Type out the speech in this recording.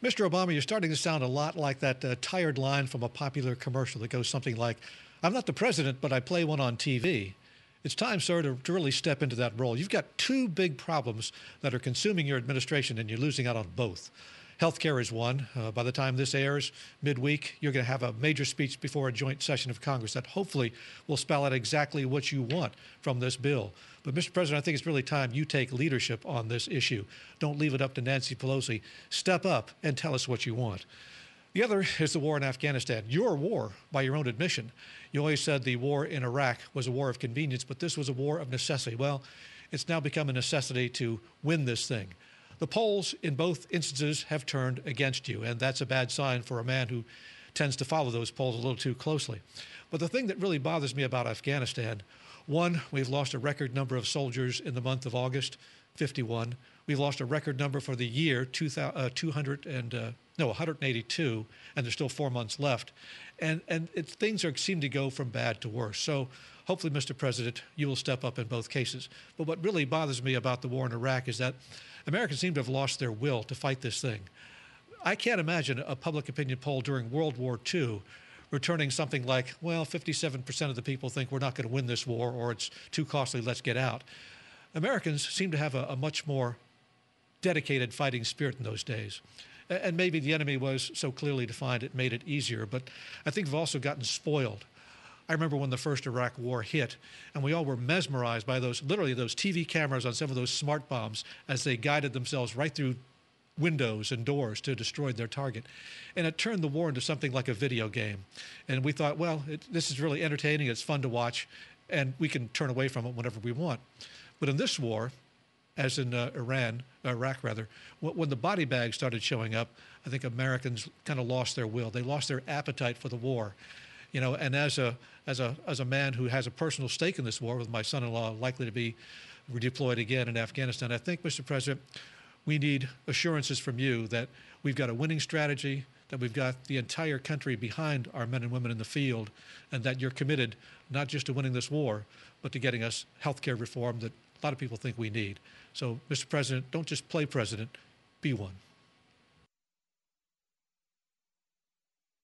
Mr. Obama, you're starting to sound a lot like that tired line from a popular commercial that goes something like, "I'm not the president, but I play one on TV." It's time, sir, to really step into that role. You've got two big problems that are consuming your administration, and you're losing out on both. Healthcare is one. By the time this airs midweek, you're going to have a major speech before a joint session of Congress that hopefully will spell out exactly what you want from this bill. But, Mr. President, I think it's really time you take leadership on this issue. Don't leave it up to Nancy Pelosi. Step up and tell us what you want. The other is the war in Afghanistan. Your war, by your own admission. You always said the war in Iraq was a war of convenience, but this was a war of necessity. Well, it's now become a necessity to win this thing. The polls in both instances have turned against you, and that's a bad sign for a man who tends to follow those polls a little too closely. But the thing that really bothers me about Afghanistan, one, we've lost a record number of soldiers in the month of August, 51. We've lost a record number for the year, 182, and there's still 4 months left. And things seem to go from bad to worse. So hopefully, Mr. President, you will step up in both cases. But what really bothers me about the war in Iraq is that Americans seem to have lost their will to fight this thing. I can't imagine a public opinion poll during World War II returning something like, well, 57% of the people think we're not going to win this war, or it's too costly, let's get out. Americans seem to have a much more dedicated fighting spirit in those days. And maybe the enemy was so clearly defined it made it easier, but I think we've also gotten spoiled. I remember when the first Iraq war hit, and we all were mesmerized by literally those TV cameras on some of those smart bombs as they guided themselves right through windows and doors to destroy their target. And it turned the war into something like a video game. And we thought, well, this is really entertaining, it's fun to watch, and we can turn away from it whenever we want. But in this war, as in Iraq, when the body bags started showing up, I think Americans kind of lost their will. They lost their appetite for the war. You know, and as a man who has a personal stake in this war, with my son-in-law likely to be redeployed again in Afghanistan, I think, Mr. President, we need assurances from you that we've got a winning strategy, that we've got the entire country behind our men and women in the field, and that you're committed not just to winning this war, but to getting us health care reform that a lot of people think we need. So, Mr. President, don't just play president, be one.